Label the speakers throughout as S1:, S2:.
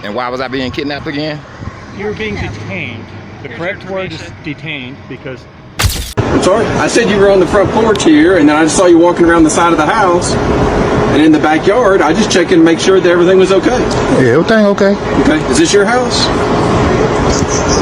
S1: And why was I being kidnapped again?
S2: You're being detained. The correct word is detained because...
S3: I'm sorry? I said you were on the front porch here, and then I just saw you walking around the side of the house. And in the backyard, I just checked in to make sure that everything was okay.
S4: Yeah, everything okay.
S3: Okay. Is this your house?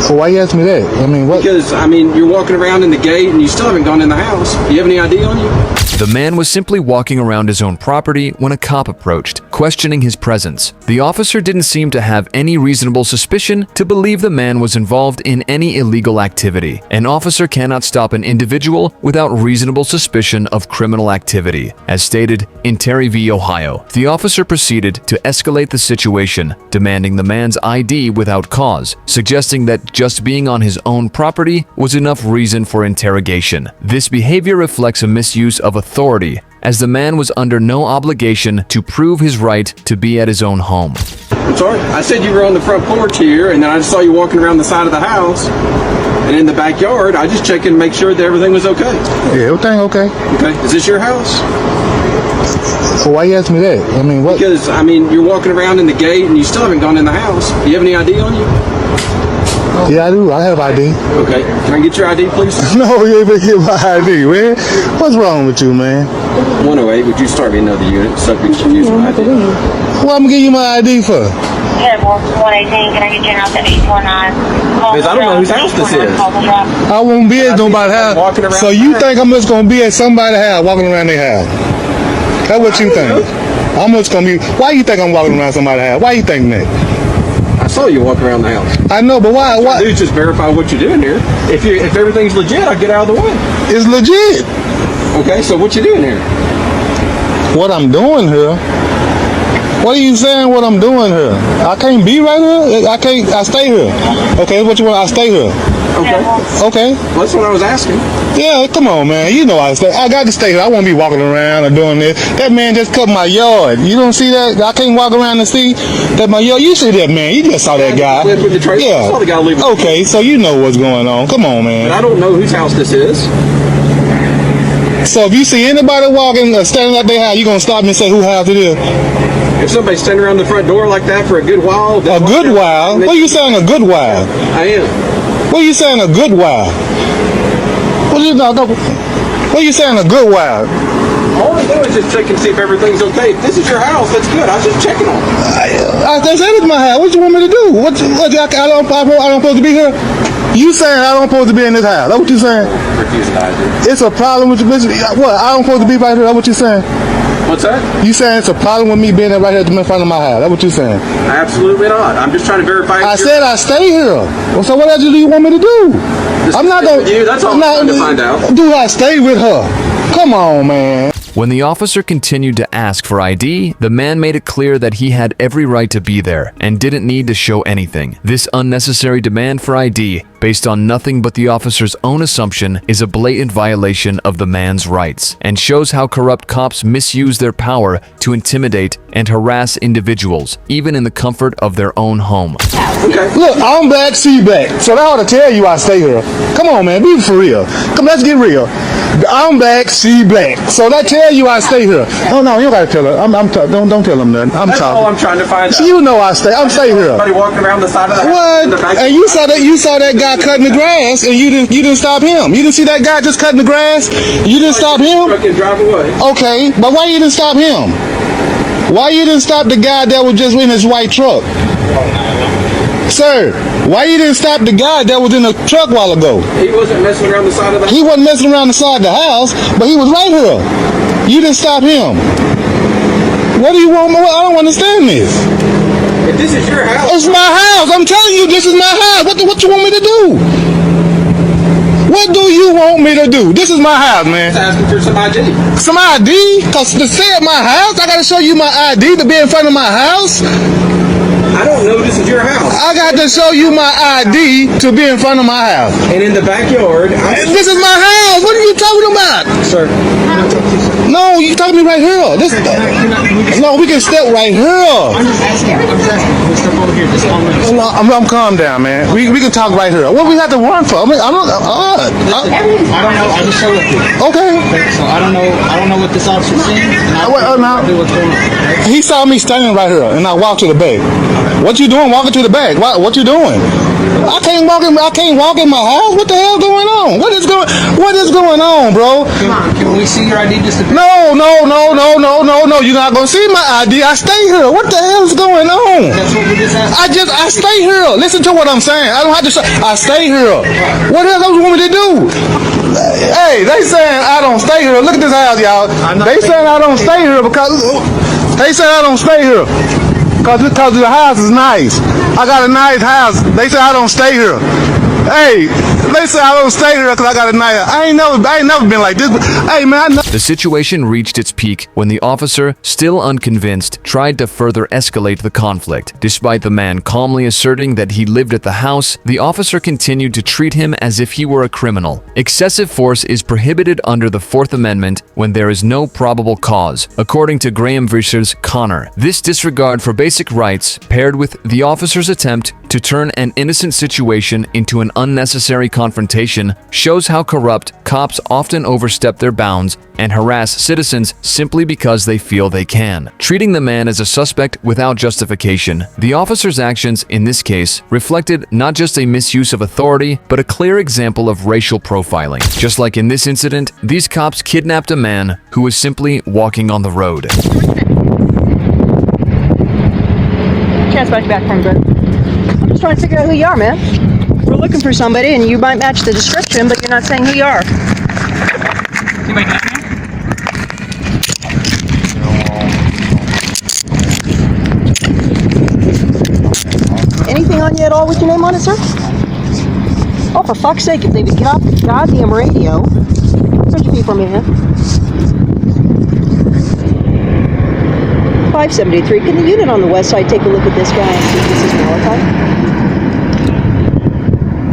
S4: So why you ask me that? I mean, what?
S3: Because, I mean, you're walking around in the gate and you still haven't gone in the house. Do you have any ID on you?
S5: The man was simply walking around his own property when a cop approached, questioning his presence. The officer didn't seem to have any reasonable suspicion to believe the man was involved in any illegal activity. An officer cannot stop an individual without reasonable suspicion of criminal activity. As stated in Terry v. Ohio, the officer proceeded to escalate the situation, demanding the man's ID without cause, suggesting that just being on his own property was enough reason for interrogation. This behavior reflects a misuse of authority, as the man was under no obligation to prove his right to be at his own home.
S3: I'm sorry? I said you were on the front porch here, and then I just saw you walking around the side of the house. And in the backyard, I just checked in to make sure that everything was okay.
S4: Yeah, everything okay.
S3: Okay. Is this your house?
S4: So why you ask me that? I mean, what?
S3: Because, I mean, you're walking around in the gate and you still haven't gone in the house. Do you have any ID on you?
S4: Yeah, I do. I have ID.
S3: Okay. Can I get your ID, please?
S4: No, you ain't gonna get my ID, man. What's wrong with you, man?
S3: 108, would you start me another unit? Subject to use my ID.
S4: What I'm gonna give you my ID for?
S6: Yeah, 118, can I get you out to 849?
S3: Because I don't know whose house this is.
S4: I won't be at nobody's house. So you think I'm just gonna be at somebody's house, walking around their house? That's what you think? I'm just gonna be. Why you think I'm walking around somebody's house? Why you think that?
S3: I saw you walk around the house.
S4: I know, but why?
S3: What? Dude, just verify what you're doing here. If everything's legit, I'll get out of the way.
S4: It's legit.
S3: Okay, so what you doing here?
S4: What I'm doing here? What are you saying? What I'm doing here? I can't be right here. I can't. I stay here. Okay, what you want? I stay here.
S3: Okay.
S4: Okay.
S3: Well, that's what I was asking.
S4: Yeah, come on, man. You know I stay. I got to stay here. I won't be walking around or doing this. That man just cut my yard. You don't see that? I can't walk around and see that my yard. You see that man? You just saw that guy.
S3: Yeah. I saw the guy leaving.
S4: Okay, so you know what's going on. Come on, man.
S3: But I don't know whose house this is.
S4: So if you see anybody walking or standing at their house, you gonna stop me and say who house it is?
S3: If somebody's standing around the front door like that for a good while,
S4: a good while? What are you saying? A good while?
S3: I am.
S4: What are you saying? A good while? What are you saying? A good while?
S3: All I'm doing is just checking to see if everything's okay. If this is your house, that's good. I was just checking on it.
S4: I said it's my house. What you want me to do? I don't supposed to be here? You saying I don't supposed to be in this house? That's what you saying? It's a problem with you. What? I don't supposed to be right here? That's what you saying?
S3: What's that?
S4: You saying it's a problem with me being right here in front of my house? That's what you saying?
S3: Absolutely not. I'm just trying to verify.
S4: I said I stay here. Well, so what else do you want me to do? I'm not gonna.
S3: You. That's all I'm trying to find out.
S4: Do I stay with her? Come on, man.
S5: When the officer continued to ask for ID, the man made it clear that he had every right to be there and didn't need to show anything. This unnecessary demand for ID, based on nothing but the officer's own assumption, is a blatant violation of the man's rights and shows how corrupt cops misuse their power to intimidate and harass individuals, even in the comfort of their own home.
S4: Okay. Look, I'm back, she back. So that ought to tell you I stay here. Come on, man, be for real. Come, let's get real. I'm back, she back. So that tell you I stay here. Oh no, you don't gotta tell her. Don't tell him nothing.
S3: That's
S4: talking.
S3: all I'm trying to find out.
S4: You know I'm stay here.
S3: Somebody walking around the side of the house.
S4: What? And you saw that guy cutting the grass, and you didn't stop him. You didn't see that guy just cutting the grass. You didn't stop him.
S3: Truck and drive away.
S4: Okay, but why you didn't stop him? Why you didn't stop the guy that was just in his white truck? Sir, why you didn't stop the guy that was in the truck a while ago?
S3: He wasn't messing around the side of the house.
S4: He wasn't messing around the side of the house, but he was right here. You didn't stop him. What do you want? I don't understand this.
S3: If this is your house.
S4: It's my house. I'm telling you, this is my house. What you want me to do? What do you want me to do? This is my house, man.
S3: Just asking for some ID.
S4: Some ID? Because to stay at my house, I got to show you my ID to be in front of my house?
S3: I don't know this is your house.
S4: I got to show you my ID to be in front of my house.
S3: And in the backyard.
S4: This is my house. What are you talking about?
S3: Sir.
S4: No, you talking to me right here. No, we can step right here.
S2: I'm just asking. Can we step over here?
S7: you're dishonest.
S4: No, I'm calm down, man. We can talk right here. What we have to run for? I mean, I don't know.
S7: I just showed up here.
S4: Okay.
S7: So I don't know what this officer's saying. And I
S4: Well, now-
S7: do what's going on. Right?
S4: He saw me standing right here, and I walked to the bag. What you doing walking to the bag? What you doing? I can't walk in my house. What the hell going on? What is going on, bro?
S7: Come on, can we see your ID just a bit?
S4: No. You're not gonna see my ID. I stay here. What the hell is going on?
S7: That's what we just asked.
S4: I stay here. Listen to what I'm saying. I don't have to say. I stay here. What else do you want me to do? Hey, they saying I don't stay here. Look at this house, y'all. They saying I don't stay here because because the house is nice. I got a nice house. They say I don't stay here. Hey, they say I don't stay here because I got a nice. I ain't never been like this. But, hey, man.
S5: The situation reached its peak when the officer, still unconvinced, tried to further escalate the conflict. Despite the man calmly asserting that he lived at the house, the officer continued to treat him as if he were a criminal. Excessive force is prohibited under the Fourth Amendment when there is no probable cause, according to Graham versus Connor. This disregard for basic rights, paired with the officer's attempt to turn an innocent situation into an unnecessary confrontation, shows how corrupt cops often overstep their bounds and harass citizens simply because they feel they can. Treating the man as a suspect without justification, the officer's actions in this case reflected not just a misuse of authority, but a clear example of racial profiling. Just like in this incident, these cops kidnapped a man who was simply walking on the road.
S8: Transport you back from good. I'm just trying to figure out who you are, man. We're looking for somebody, and you might match the description, but you're not saying who you are. Anything on you at all with your name on it, sir? Oh, for fuck's sake, if they would get off the goddamn radio. Search your feet for me, man. 573. Can the unit on the west side take a look at this guy and see if this is Malachi?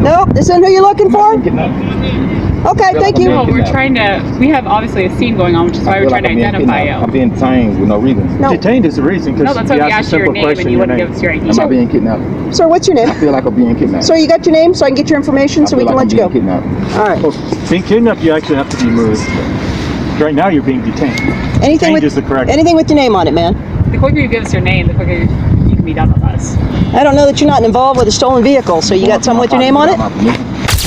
S8: No, this isn't who you're looking for? Okay, thank you.
S9: No, we have obviously a scene going on, which is why we're trying to identify you.
S1: I'm being detained with no reason.
S8: No.
S2: Detained is the reason.
S9: No, that's why we asked you your name and you wouldn't give us your ID.
S1: Am I being kidnapped?
S8: Sir, what's your name?
S1: I feel like I'm being kidnapped.
S8: Sir, you got your name so I can get your information so we can let you go? All right.
S2: Well, being kidnapped, you actually have to be moved. Right now, you're being detained.
S8: Anything
S2: Detained is the correct.
S8: anything with your name on it, man.
S9: The quicker you give us your name, the quicker you can be done with us.
S8: I don't know that you're not involved with a stolen vehicle, so you got something with your name on it?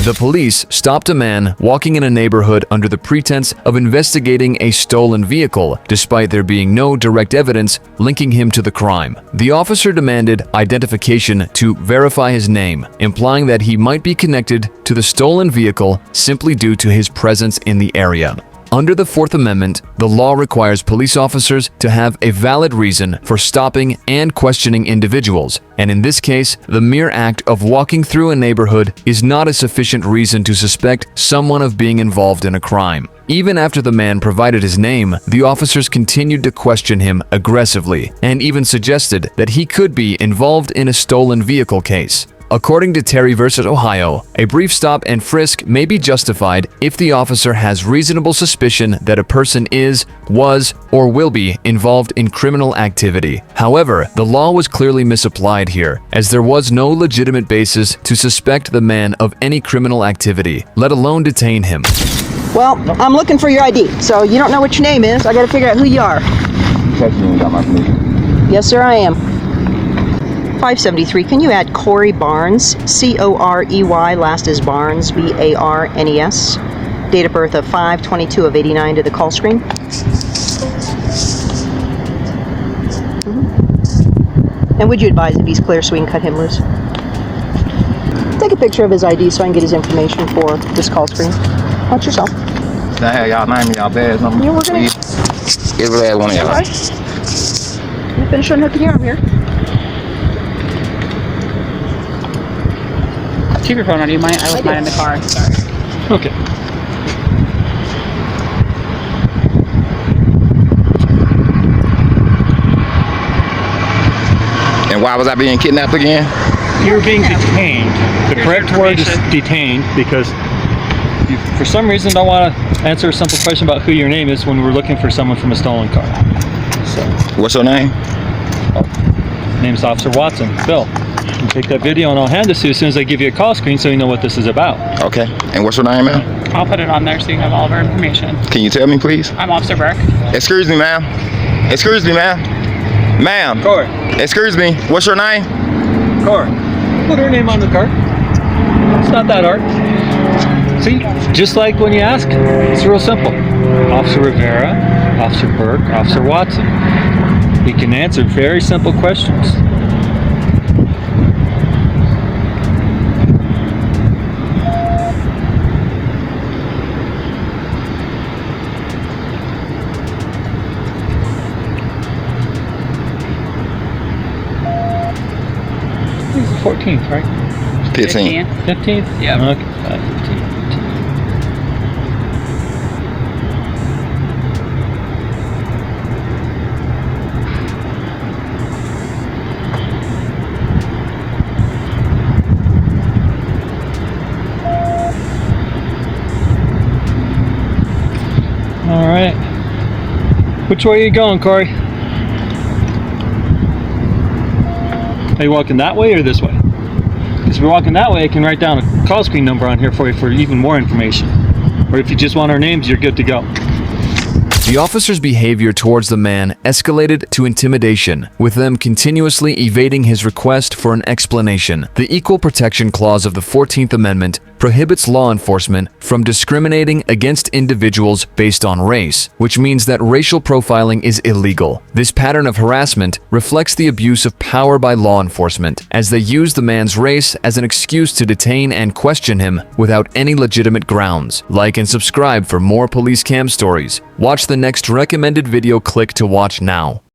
S5: The police stopped a man walking in a neighborhood under the pretense of investigating a stolen vehicle, despite there being no direct evidence linking him to the crime. The officer demanded identification to verify his name, implying that he might be connected to the stolen vehicle simply due to his presence in the area. Under the Fourth Amendment, the law requires police officers to have a valid reason for stopping and questioning individuals, and in this case, the mere act of walking through a neighborhood is not a sufficient reason to suspect someone of being involved in a crime. Even after the man provided his name, the officers continued to question him aggressively and even suggested that he could be involved in a stolen vehicle case. According to Terry versus Ohio, a brief stop and frisk may be justified if the officer has reasonable suspicion that a person is, was, or will be involved in criminal activity. However, the law was clearly misapplied here, as there was no legitimate basis to suspect the man of any criminal activity, let alone detain him.
S8: Well, I'm looking for your ID, so you don't know what your name is. I gotta figure out who you are. Yes, sir, I am. 573, can you add Corey Barnes, C-O-R-E-Y, last is Barnes, B-A-R-N-E-S, date of birth of 5/22/89 to the call screen? And would you advise if he's clear so we can cut him loose? Take a picture of his ID so I can get his information for this call screen. Watch yourself.
S1: I have y'all name, y'all badge number.
S8: Yeah, we're gonna...
S1: Every last one of y'all.
S8: All right. You finish unhooking your arm here.
S9: Keep your phone on you. I left mine in the car. Sorry.
S2: Okay.
S1: And why was I being kidnapped again?
S2: You're being detained. The correct word is detained because you, for some reason, don't want to answer a simple question about who your name is when we're looking for someone from a stolen car. So,
S1: What's your name?
S2: name's Officer Watson, Bill. Take that video and I'll hand this to you as soon as I give you a call screen so you know what this is about.
S1: Okay. And what's your name, ma'am?
S9: I'll put it on there so you have all of our information.
S1: Can you tell me, please?
S9: I'm Officer Burke.
S1: Excuse me, ma'am. Excuse me, ma'am. Ma'am.
S2: Corey.
S1: Excuse me. What's your name?
S2: Corey. Put her name on the card. It's not that hard. See, just like when you ask, it's real simple. Officer Rivera, Officer Burke, Officer Watson. He can answer very simple questions. This is the 14th, right?
S1: 15.
S2: 15th?
S9: Yeah.
S2: Okay. 15. All right. Which way are you going, Corey? Are you walking that way or this way? Because if you're walking that way, I can write down a call screen number on here for you for even more information. Or if you just want our names, you're good to go.
S5: The officer's behavior towards the man escalated to intimidation, with them continuously evading his request for an explanation. The Equal Protection Clause of the 14th Amendment prohibits law enforcement from discriminating against individuals based on race, which means that racial profiling is illegal. This pattern of harassment reflects the abuse of power by law enforcement, as they use the man's race as an excuse to detain and question him without any legitimate grounds. Like and subscribe for more police cam stories. Watch the next recommended video click to watch now.